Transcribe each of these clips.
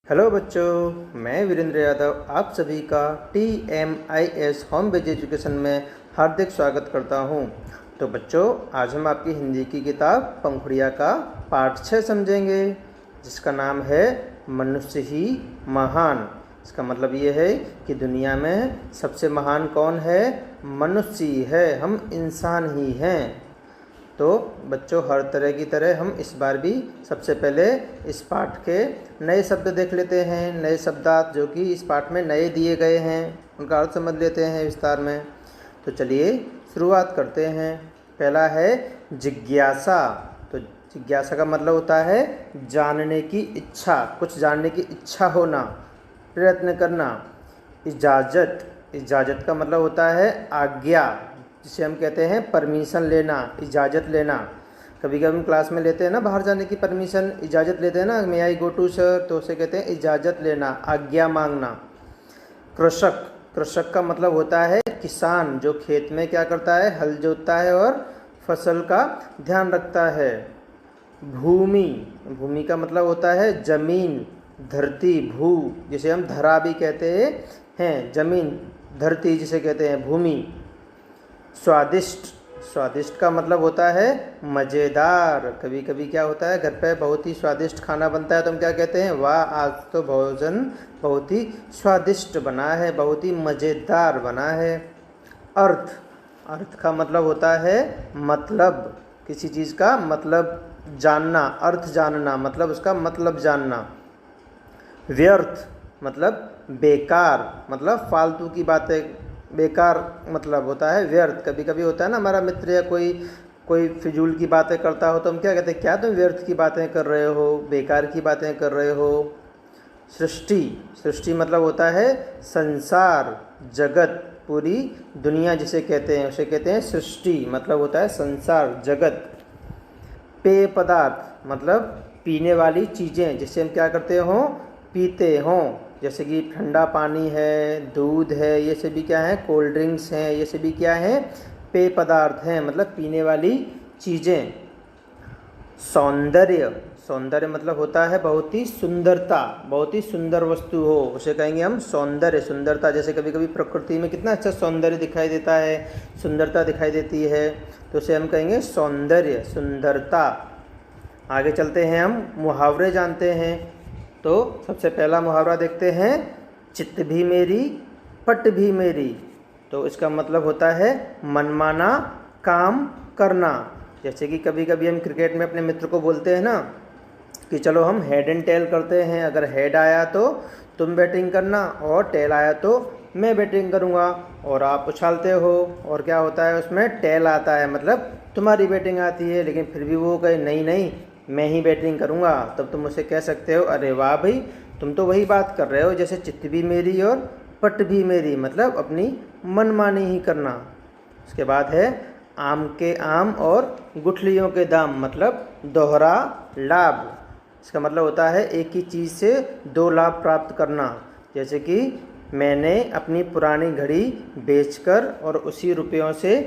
Hello बच्चों, मैं वीरेंद्र यादव आप सभी का TMIS होम बेस्ड एजुकेशन में हार्दिक स्वागत करता हूं। तो बच्चों, आज हम आपकी हिंदी की किताब पंखुड़िया का पाठ 6 समझेंगे, जिसका नाम है मनुष्य ही महान। इसका मतलब ये है कि दुनिया में सबसे महान कौन है? मनुष्य ही है, हम इंसान ही हैं। तो बच्चों, हर तरह की तरह हम इस बार भी सबसे पहले इस पाठ के नए शब्द देख लेते हैं। नए शब्दार्थ जो कि इस पाठ में नए दिए गए हैं, उनका अर्थ समझ लेते हैं विस्तार में। तो चलिए शुरुआत करते हैं। पहला है जिज्ञासा। तो जिज्ञासा का मतलब होता है जानने की इच्छा, कुछ जानने की इच्छा होना, प्रयत्न करना। इजाज़त, इजाज़त का मतलब होता है आज्ञा, जिसे हम कहते हैं परमिशन लेना, इजाज़त लेना। कभी कभी हम क्लास में लेते हैं ना बाहर जाने की परमिशन, इजाज़त लेते हैं ना, मे आई गो टू सर, तो उसे कहते हैं इजाज़त लेना, आज्ञा मांगना। कृषक, कृषक का मतलब होता है किसान, जो खेत में क्या करता है? हल जोतता है और फसल का ध्यान रखता है। भूमि, भूमि का मतलब होता है जमीन, धरती, भू, जिसे हम धरा भी कहते हैं, जमीन, धरती जिसे कहते हैं भूमि। स्वादिष्ट, स्वादिष्ट का मतलब होता है मज़ेदार। कभी कभी क्या होता है, घर पे बहुत ही स्वादिष्ट खाना बनता है तो हम क्या कहते हैं? वाह, आज तो भोजन बहुत ही स्वादिष्ट बना है, बहुत ही मज़ेदार बना है। अर्थ, अर्थ का मतलब होता है मतलब, किसी चीज़ का मतलब जानना, अर्थ जानना, मतलब उसका मतलब जानना। व्यर्थ मतलब बेकार, मतलब फालतू की बातें, बेकार मतलब होता है व्यर्थ। कभी कभी होता है ना, हमारा मित्र या कोई कोई फिजूल की बातें करता हो तो हम क्या कहते हैं? क्या तुम व्यर्थ की बातें कर रहे हो, बेकार की बातें कर रहे हो। सृष्टि, सृष्टि मतलब होता है संसार, जगत, पूरी दुनिया जिसे कहते हैं, उसे कहते हैं सृष्टि, मतलब होता है संसार, जगत। पेय पदार्थ मतलब पीने वाली चीज़ें, जिसे हम क्या करते हों? पीते हों। जैसे कि ठंडा पानी है, दूध है, ये सभी क्या है? कोल्ड ड्रिंक्स हैं, ये सभी क्या हैं? पेय पदार्थ हैं, मतलब पीने वाली चीज़ें। सौंदर्य, सौंदर्य मतलब होता है बहुत ही सुंदरता, बहुत ही सुंदर वस्तु हो, उसे कहेंगे हम सौंदर्य, सुंदरता। जैसे कभी कभी प्रकृति में कितना अच्छा सौंदर्य दिखाई देता है, सुंदरता दिखाई देती है, तो उसे हम कहेंगे सौंदर्य, सुंदरता। आगे चलते हैं, हम मुहावरे जानते हैं। तो सबसे पहला मुहावरा देखते हैं, चित्त भी मेरी पट भी मेरी। तो इसका मतलब होता है मनमाना काम करना। जैसे कि कभी कभी हम क्रिकेट में अपने मित्र को बोलते हैं ना कि चलो हम हेड एंड टेल करते हैं, अगर हेड आया तो तुम बैटिंग करना और टेल आया तो मैं बैटिंग करूँगा, और आप उछालते हो और क्या होता है उसमें? टेल आता है, मतलब तुम्हारी बैटिंग आती है, लेकिन फिर भी वो कहे नहीं नहीं मैं ही बैटिंग करूँगा, तब तुम उसे कह सकते हो अरे वाह भाई, तुम तो वही बात कर रहे हो जैसे चित्त भी मेरी और पट भी मेरी, मतलब अपनी मनमानी ही करना। उसके बाद है आम के आम और गुठलियों के दाम, मतलब दोहरा लाभ। इसका मतलब होता है एक ही चीज़ से दो लाभ प्राप्त करना। जैसे कि मैंने अपनी पुरानी घड़ी बेचकर और उसी रुपयों से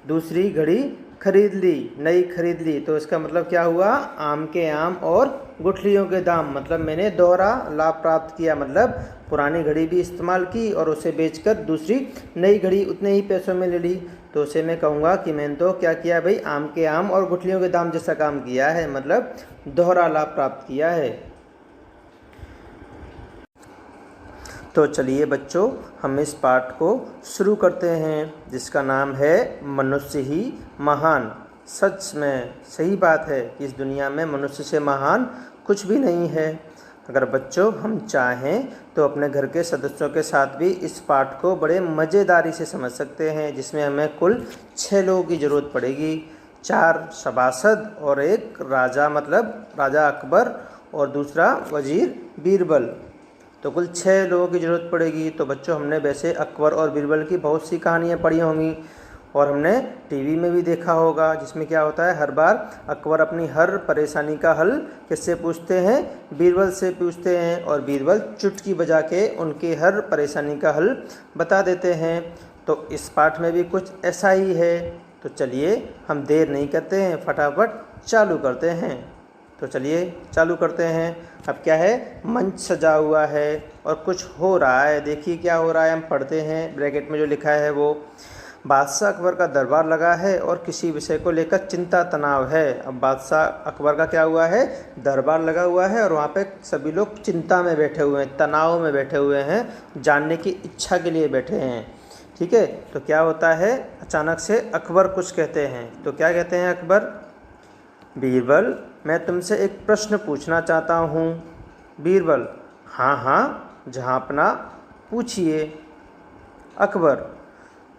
दूसरी घड़ी खरीद ली, नई खरीद ली। तो इसका मतलब क्या हुआ? आम के आम और गुठलियों के दाम, मतलब मैंने दोहरा लाभ प्राप्त किया, मतलब पुरानी घड़ी भी इस्तेमाल की और उसे बेचकर दूसरी नई घड़ी उतने ही पैसों में ले ली। तो उसे मैं कहूँगा कि मैंने तो क्या किया भाई? आम के आम और गुठलियों के दाम जैसा काम किया है, मतलब दोहरा लाभ प्राप्त किया है। तो चलिए बच्चों, हम इस पाठ को शुरू करते हैं, जिसका नाम है मनुष्य ही महान। सच में सही बात है कि इस दुनिया में मनुष्य से महान कुछ भी नहीं है। अगर बच्चों हम चाहें तो अपने घर के सदस्यों के साथ भी इस पाठ को बड़े मज़ेदारी से समझ सकते हैं, जिसमें हमें कुल 6 लोगों की ज़रूरत पड़ेगी। 4 सभासद और एक राजा, मतलब राजा अकबर, और दूसरा वजीर बीरबल। तो कुल 6 लोगों की ज़रूरत पड़ेगी। तो बच्चों, हमने वैसे अकबर और बीरबल की बहुत सी कहानियाँ पढ़ी होंगी और हमने टीवी में भी देखा होगा, जिसमें क्या होता है, हर बार अकबर अपनी हर परेशानी का हल किससे पूछते हैं? बीरबल से पूछते हैं, और बीरबल चुटकी बजा के उनके हर परेशानी का हल बता देते हैं। तो इस पाठ में भी कुछ ऐसा ही है। तो चलिए हम देर नहीं करते हैं, फटाफट चालू करते हैं। तो चलिए चालू करते हैं। अब क्या है, मंच सजा हुआ है और कुछ हो रहा है। देखिए क्या हो रहा है, हम पढ़ते हैं। ब्रैकेट में जो लिखा है वो, बादशाह अकबर का दरबार लगा है और किसी विषय को लेकर चिंता तनाव है। अब बादशाह अकबर का क्या हुआ है, दरबार लगा हुआ है और वहाँ पे सभी लोग चिंता में बैठे हुए हैं, तनाव में बैठे हुए हैं, जानने की इच्छा के लिए बैठे हैं। ठीक है, तो क्या होता है, अचानक से अकबर कुछ कहते हैं। तो क्या कहते हैं अकबर, बीरबल मैं तुमसे एक प्रश्न पूछना चाहता हूँ। बीरबल, हाँ हाँ जहाँपना पूछिए। अकबर,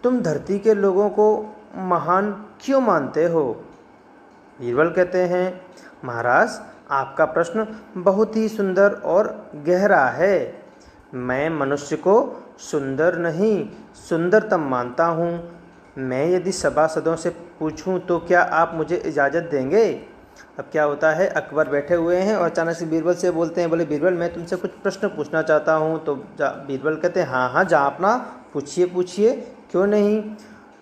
तुम धरती के लोगों को महान क्यों मानते हो? बीरबल कहते हैं, महाराज आपका प्रश्न बहुत ही सुंदर और गहरा है। मैं मनुष्य को सुंदर नहीं सुंदरतम मानता हूँ। मैं यदि सभासदों से पूछूं तो क्या आप मुझे इजाज़त देंगे? अब क्या होता है, अकबर बैठे हुए हैं और अचानक से बीरबल से बोलते हैं, बोले बीरबल मैं तुमसे कुछ प्रश्न पूछना चाहता हूँ। तो बीरबल कहते हैं, हाँ हाँ जहाँ अपना पूछिए पूछिए, क्यों नहीं।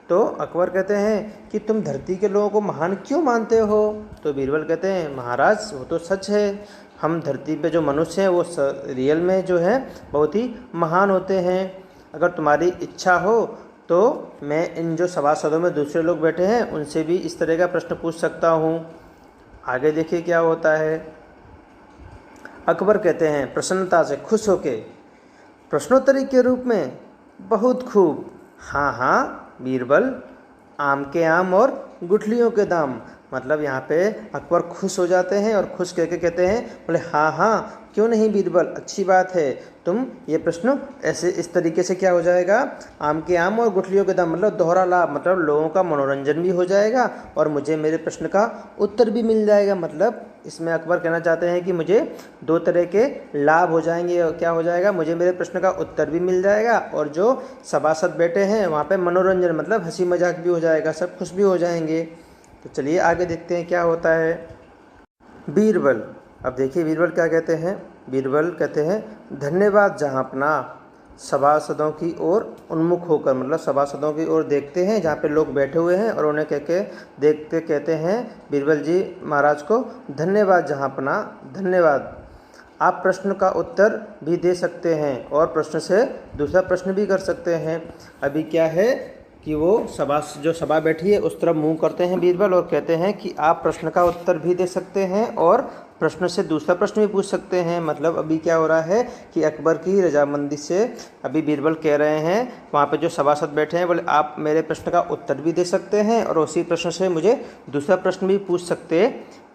तो अकबर कहते हैं कि तुम धरती के लोगों को महान क्यों मानते हो? तो बीरबल कहते हैं, महाराज वो तो सच है, हम धरती पे जो मनुष्य हैं वो रियल में जो है बहुत ही महान होते हैं। अगर तुम्हारी इच्छा हो तो मैं इन जो सभासदों में दूसरे लोग बैठे हैं उनसे भी इस तरह का प्रश्न पूछ सकता हूँ। आगे देखिए क्या होता है। अकबर कहते हैं प्रसन्नता से खुश होके, प्रश्नोत्तरी के रूप में, बहुत खूब, हाँ हाँ बीरबल, आम के आम और गुठलियों के दाम। मतलब यहाँ पे अकबर खुश हो जाते हैं और खुश कह के कहते हैं, बोले हाँ हाँ क्यों नहीं बीरबल, अच्छी बात है। तुम ये प्रश्न ऐसे इस तरीके से क्या हो जाएगा, आम के आम और गुठलियों के दाम, मतलब दोहरा लाभ, मतलब लोगों का मनोरंजन भी हो जाएगा और मुझे मेरे प्रश्न का उत्तर भी मिल जाएगा। मतलब इसमें अकबर कहना चाहते हैं कि मुझे दो तरह के लाभ हो जाएंगे। और क्या हो जाएगा, मुझे मेरे प्रश्न का उत्तर भी मिल जाएगा और जो सभासद बैठे हैं वहाँ पे मनोरंजन मतलब हंसी मजाक भी हो जाएगा, सब खुश भी हो जाएंगे। तो चलिए आगे देखते हैं क्या होता है। बीरबल, अब देखिए बीरबल क्या कहते हैं। बीरबल कहते हैं, धन्यवाद जहाँपना। सभासदों की ओर उन्मुख होकर, मतलब सभासदों की ओर देखते हैं जहाँ पे लोग बैठे हुए हैं और उन्हें कह के देखते कहते हैं बीरबल जी महाराज को, धन्यवाद जहाँपना, धन्यवाद। आप प्रश्न का उत्तर भी दे सकते हैं और प्रश्न से दूसरा प्रश्न भी कर सकते हैं। अभी क्या है कि वो जो सभा बैठी है उस तरफ मुंह करते हैं बीरबल और कहते हैं कि आप प्रश्न का उत्तर भी दे सकते हैं और प्रश्न से दूसरा प्रश्न भी पूछ सकते हैं। मतलब अभी क्या हो रहा है कि अकबर की रजामंदी से अभी बीरबल कह रहे हैं, वहाँ पे जो सभासद बैठे हैं बोले आप मेरे प्रश्न का उत्तर भी दे सकते हैं और उसी प्रश्न से मुझे दूसरा प्रश्न भी पूछ सकते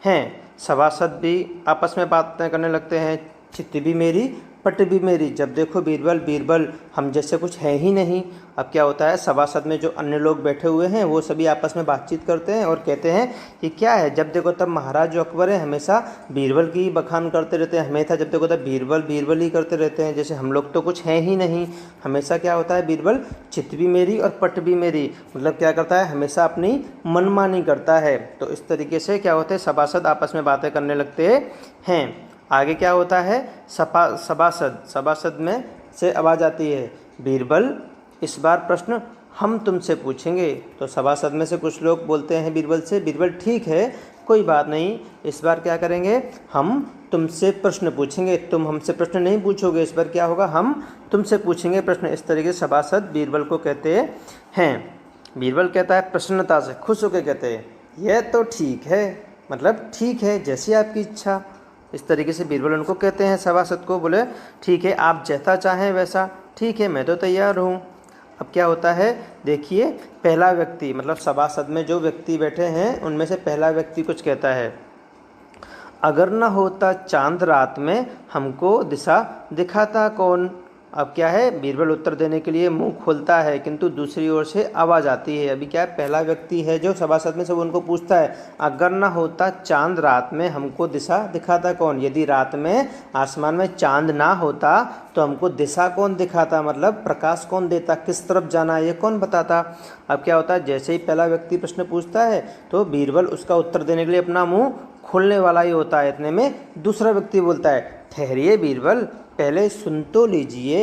हैं। सभासद भी आपस में बातें करने लगते हैं, चित्त भी मेरी पट भी मेरी, जब देखो बीरबल बीरबल, हम जैसे कुछ है ही नहीं। अब क्या होता है, सभासद में जो अन्य लोग बैठे हुए हैं वो सभी आपस में बातचीत करते हैं और कहते हैं कि क्या है, जब देखो तब महाराज जो अकबर है हमेशा बीरबल की बखान करते रहते हैं, हमेशा जब देखो तब बीरबल बीरबल ही करते रहते हैं, जैसे हम लोग तो कुछ है ही नहीं। हमेशा क्या होता है, बीरबल चित्त भी मेरी और पट भी मेरी, मतलब क्या करता है, हमेशा अपनी मनमानी करता है। तो इस तरीके से क्या होता है, सभासद आपस में बातें करने लगते हैं। आगे क्या होता है, सभासद में से आवाज़ आती है, बीरबल इस बार प्रश्न हम तुमसे पूछेंगे। तो सभासद में से कुछ लोग बोलते हैं बीरबल से, बीरबल ठीक है कोई बात नहीं, इस बार क्या करेंगे, हम तुमसे प्रश्न पूछेंगे, तुम हमसे प्रश्न नहीं पूछोगे, इस बार क्या होगा, हम तुमसे पूछेंगे प्रश्न। इस तरीके से सभासद बीरबल को कहते हैं। बीरबल कहता है प्रसन्नता से खुश होकर कहते हैं, यह तो ठीक है, मतलब ठीक है जैसी आपकी इच्छा। इस तरीके से बीरबल उनको कहते हैं सभासद को, बोले ठीक है आप जैसा चाहें वैसा, ठीक है मैं तो तैयार हूँ। अब क्या होता है, देखिए पहला व्यक्ति, मतलब सभासद में जो व्यक्ति बैठे हैं उनमें से पहला व्यक्ति कुछ कहता है, अगर न होता चांद रात में हमको दिशा दिखाता कौन। अब क्या है, बीरबल उत्तर देने के लिए मुंह खोलता है किंतु दूसरी ओर से आवाज़ आती है। अभी क्या है, पहला व्यक्ति है जो सभासद में सब उनको पूछता है, अगर ना होता चांद रात में हमको दिशा दिखाता कौन। यदि रात में आसमान में चांद ना होता तो हमको दिशा कौन दिखाता, मतलब प्रकाश कौन देता, किस तरफ जाना है ये कौन बताता। अब क्या होता है, जैसे ही पहला व्यक्ति प्रश्न पूछता है तो बीरबल उसका उत्तर देने के लिए अपना मुँह खोलने वाला ही होता है। इतने में दूसरा व्यक्ति बोलता है, ठहरिए बीरबल पहले सुन तो लीजिए।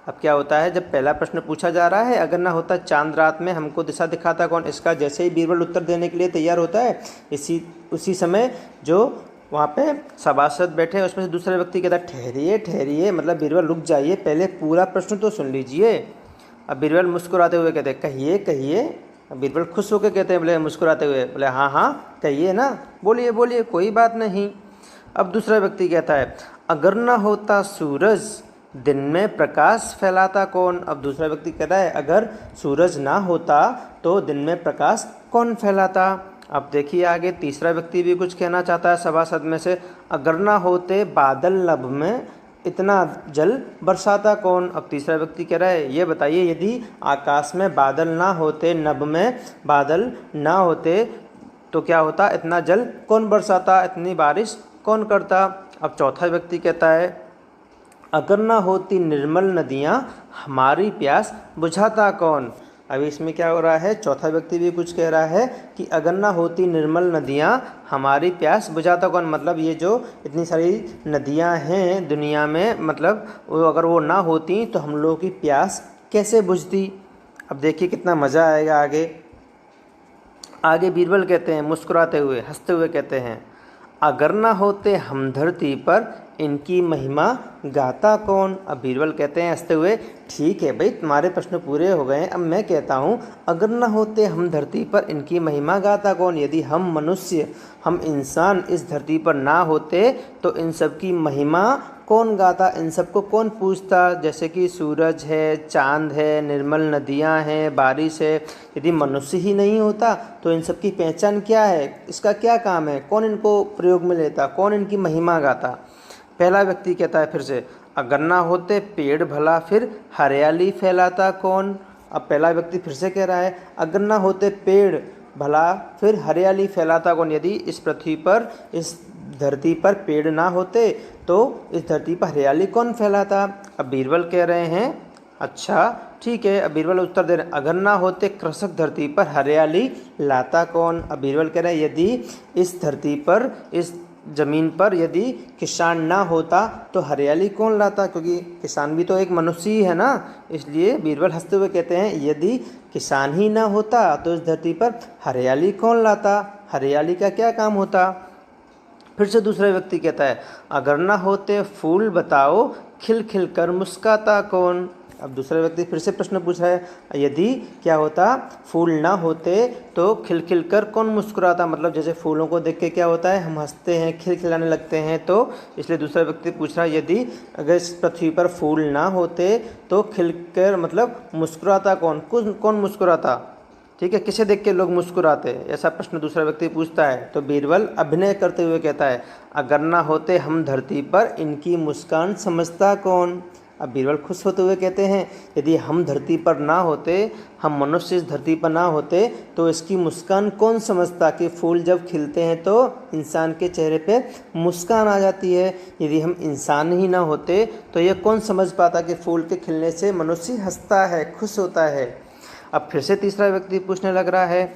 अब क्या होता है, जब पहला प्रश्न पूछा जा रहा है, अगर ना होता चांद रात में हमको दिशा दिखाता कौन, इसका जैसे ही बीरबल उत्तर देने के लिए तैयार होता है, उसी समय जो वहाँ पे सभासद बैठे हैं, उसमें से दूसरा व्यक्ति कहता है ठहरिए ठहरिए, मतलब बीरबल रुक जाइए, पहले पूरा प्रश्न तो सुन लीजिए। अब बीरबल मुस्कुराते हुए कहते हैं कहिए कहिए। अब बीरबल खुश होकर कहते हैं, बोले मुस्कुराते हुए, बोले हाँ हाँ कहिए ना, बोलिए बोलिए, कोई बात नहीं। अब दूसरा व्यक्ति कहता है अगर ना होता सूरज दिन में प्रकाश फैलाता कौन। अब दूसरा व्यक्ति कहता है अगर सूरज ना होता तो दिन में प्रकाश कौन फैलाता। अब देखिए आगे तीसरा व्यक्ति भी कुछ कहना चाहता है सभासद में से, अगर ना होते बादल नभ में इतना जल बरसाता कौन। अब तीसरा व्यक्ति कह रहा है ये बताइए यदि आकाश में बादल ना होते, नभ में बादल ना होते तो क्या होता, इतना जल कौन बरसाता, इतनी बारिश कौन करता। अब चौथा व्यक्ति कहता है अगर ना होती निर्मल नदियाँ हमारी प्यास बुझाता कौन। अभी इसमें क्या हो रहा है, चौथा व्यक्ति भी कुछ कह रहा है कि अगर ना होती निर्मल नदियाँ हमारी प्यास बुझाता कौन, मतलब ये जो इतनी सारी नदियाँ हैं दुनिया में, मतलब वो अगर वो ना होती तो हम लोगों की प्यास कैसे बुझती। अब देखिए कितना मज़ा आएगा आगे। आगे बीरबल कहते हैं मुस्कुराते हुए हंसते हुए कहते हैं अगर ना होते हम धरती पर इनकी महिमा गाता कौन। अब बीरबल कहते हैं हंसते हुए ठीक है भाई तुम्हारे प्रश्न पूरे हो गए, अब मैं कहता हूँ अगर ना होते हम धरती पर इनकी महिमा गाता कौन। यदि हम मनुष्य, हम इंसान इस धरती पर ना होते तो इन सब की महिमा कौन गाता, इन सबको कौन पूछता। जैसे कि सूरज है, चांद है, निर्मल नदियाँ हैं, बारिश है, यदि मनुष्य ही नहीं होता तो इन सब की पहचान क्या है, इसका क्या काम है, कौन इनको प्रयोग में लेता, कौन इनकी महिमा गाता। पहला व्यक्ति कहता है फिर से अगर ना होते पेड़ भला फिर हरियाली फैलाता कौन। अब पहला व्यक्ति फिर से कह रहा है अगर ना होते पेड़ भला फिर हरियाली फैलाता कौन। यदि इस पृथ्वी पर, इस धरती पर पेड़ ना होते तो इस धरती पर हरियाली कौन फैलाता। अब बीरबल कह रहे हैं अच्छा ठीक है। अब बीरबल उत्तर दे रहे हैं अगर ना होते कृषक धरती पर हरियाली लाता कौन। अब बीरबल कह रहे हैं यदि इस धरती पर, इस ज़मीन पर यदि किसान ना होता तो हरियाली कौन लाता, क्योंकि किसान भी तो एक मनुष्य ही है ना। इसलिए बीरबल हंसते हुए कहते हैं यदि किसान ही ना होता तो इस धरती पर हरियाली कौन लाता, हरियाली का क्या काम होता। फिर से दूसरा व्यक्ति कहता है अगर ना होते फूल बताओ खिल खिल कर मुस्काता कौन। अब दूसरा व्यक्ति फिर से प्रश्न पूछ रहा है यदि क्या होता, फूल ना होते तो खिल खिल कर कौन मुस्कुराता, मतलब जैसे फूलों को देख के क्या होता है हम हंसते हैं, खिलखिलाने लगते हैं। तो इसलिए दूसरा व्यक्ति पूछ रहा है यदि अगर इस पृथ्वी पर फूल ना होते तो खिलकर मतलब मुस्कुराता कौन, कौन मुस्कुराता, ठीक है, किसे देख के लोग मुस्कुराते, ऐसा प्रश्न दूसरा व्यक्ति पूछता है। तो बीरबल अभिनय करते हुए कहता है अगर ना होते हम धरती पर इनकी मुस्कान समझता कौन। अब बीरबल खुश होते हुए कहते हैं यदि हम धरती पर ना होते, हम मनुष्य इस धरती पर ना होते तो इसकी मुस्कान कौन समझता, कि फूल जब खिलते हैं तो इंसान के चेहरे पे मुस्कान आ जाती है। यदि हम इंसान ही ना होते तो ये कौन समझ पाता कि फूल के खिलने से मनुष्य हंसता है, खुश होता है। अब फिर से तीसरा व्यक्ति पूछने लग रहा है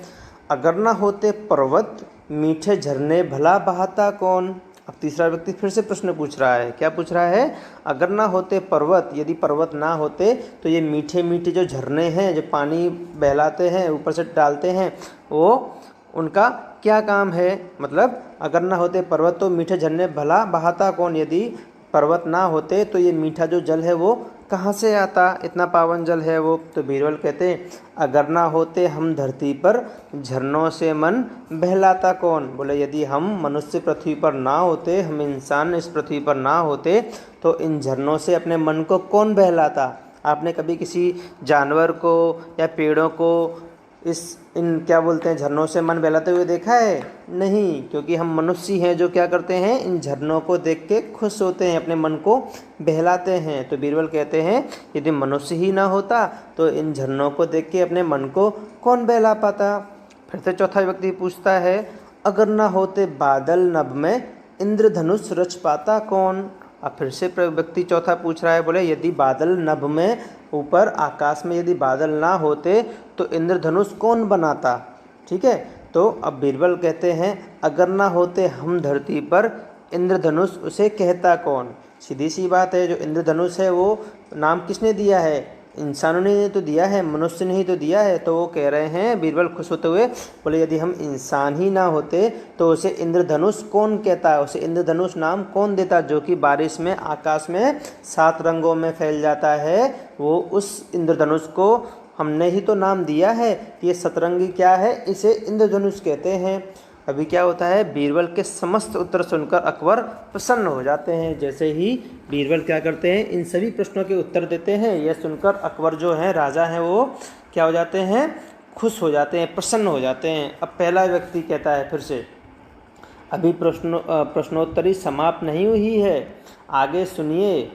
अगर ना होते पर्वत मीठे झरने भला बहाता कौन। अब तीसरा व्यक्ति फिर से प्रश्न पूछ रहा है, क्या पूछ रहा है, अगर ना होते पर्वत, यदि पर्वत ना होते तो ये मीठे मीठे जो झरने हैं जो पानी बहलाते हैं ऊपर से डालते हैं, वो उनका क्या काम है। मतलब अगर ना होते पर्वत तो मीठे झरने भला बहाता कौन। यदि पर्वत ना होते तो ये मीठा जो जल है वो कहाँ से आता, इतना पावन जल है वो। तो बीरबल कहते हैं अगर ना होते हम धरती पर झरनों से मन बहलाता कौन। बोले यदि हम मनुष्य पृथ्वी पर ना होते, हम इंसान इस पृथ्वी पर ना होते तो इन झरनों से अपने मन को कौन बहलाता। आपने कभी किसी जानवर को या पेड़ों को इन क्या बोलते हैं झरनों से मन बहलाते हुए देखा है? नहीं, क्योंकि हम मनुष्य हैं जो क्या करते हैं, इन झरनों को देख के खुश होते हैं, अपने मन को बहलाते हैं। तो बीरबल कहते हैं यदि मनुष्य ही ना होता तो इन झरनों को देख के अपने मन को कौन बहला पाता। फिर से चौथा व्यक्ति पूछता है अगर ना होते बादल नभ में इंद्रधनुष रच पाता कौन। अब फिर से व्यक्ति चौथा पूछ रहा है, बोले यदि बादल नभ में, ऊपर आकाश में यदि बादल ना होते तो इंद्रधनुष कौन बनाता। ठीक है, तो अब बीरबल कहते हैं अगर ना होते हम धरती पर इंद्रधनुष उसे कहता कौन। सीधी सी बात है, जो इंद्रधनुष है वो नाम किसने दिया है, इंसानों ने तो दिया है, मनुष्य ने ही तो दिया है। तो वो कह रहे हैं बीरबल खुश होते हुए, बोले यदि हम इंसान ही ना होते तो उसे इंद्रधनुष कौन कहता है, उसे इंद्रधनुष नाम कौन देता, जो कि बारिश में आकाश में 7 रंगों में फैल जाता है। वो उस इंद्रधनुष को हमने ही तो नाम दिया है कि ये सतरंगी क्या है, इसे इंद्रधनुष कहते हैं। अभी क्या होता है, बीरबल के समस्त उत्तर सुनकर अकबर प्रसन्न हो जाते हैं। जैसे ही बीरबल क्या करते हैं, इन सभी प्रश्नों के उत्तर देते हैं, यह सुनकर अकबर जो है राजा हैं, वो क्या हो जाते हैं, खुश हो जाते हैं, प्रसन्न हो जाते हैं। अब पहला व्यक्ति कहता है फिर से, अभी प्रश्नोत्तरी समाप्त नहीं हुई है, आगे सुनिए।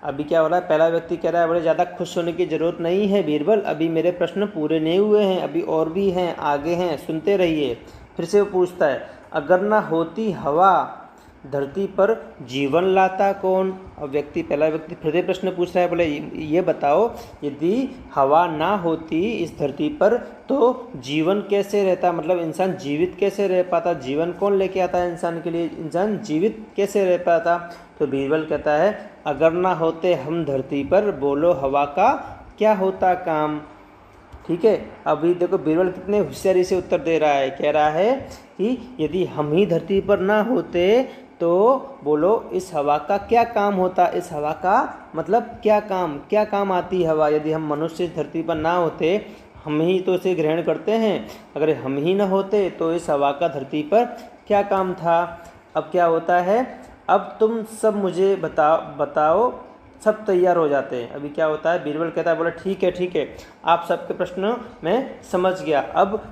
अभी क्या हो रहा है, पहला व्यक्ति कह रहा है बड़े ज़्यादा खुश होने की ज़रूरत नहीं है बीरबल, अभी मेरे प्रश्न पूरे नहीं हुए हैं, अभी और भी हैं, आगे हैं, सुनते रहिए। फिर से वो पूछता है, अगर ना होती हवा धरती पर जीवन लाता कौन। अब पहला व्यक्ति फिर से प्रश्न पूछ रहा है, बोले ये बताओ यदि हवा ना होती इस धरती पर तो जीवन कैसे रहता, मतलब इंसान जीवित कैसे रह पाता, जीवन कौन लेके आता है इंसान के लिए, इंसान जीवित कैसे रह पाता। तो बीरबल कहता है, अगर ना होते हम धरती पर, बोलो हवा का क्या होता काम। ठीक है, अभी देखो बीरबल कितने होशियारी से उत्तर दे रहा है, कह रहा है कि यदि हम ही धरती पर ना होते तो बोलो इस हवा का क्या काम होता, इस हवा का मतलब क्या काम आती हवा। यदि हम मनुष्य इस धरती पर ना होते, हम ही तो इसे ग्रहण करते हैं, अगर हम ही ना होते तो इस हवा का धरती पर क्या काम था। अब क्या होता है, अब तुम सब मुझे बताओ। सब तैयार हो जाते हैं। अभी क्या होता है, बीरबल कहता है, बोला ठीक है, आप सबके प्रश्न मैं समझ गया, अब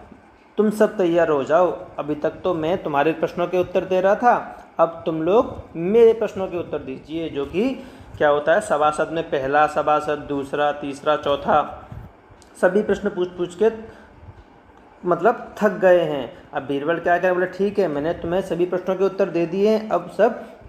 तुम सब तैयार हो जाओ। अभी तक तो मैं तुम्हारे प्रश्नों के उत्तर दे रहा था, अब तुम लोग मेरे प्रश्नों के उत्तर दीजिए। जो कि क्या होता है, सभासद में पहला सभासद, दूसरा, तीसरा, चौथा, सभी प्रश्न पूछ के मतलब थक गए हैं। अब बीरबल क्या करें, बोले ठीक है, मैंने तुम्हें सभी प्रश्नों के उत्तर दे दिए हैं, अब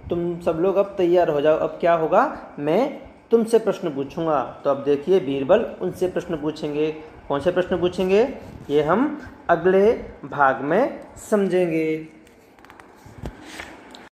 तुम सब लोग अब तैयार हो जाओ। अब क्या होगा, मैं तुमसे प्रश्न पूछूंगा। तो अब देखिए बीरबल उनसे प्रश्न पूछेंगे। कौन से प्रश्न पूछेंगे, ये हम अगले भाग में समझेंगे।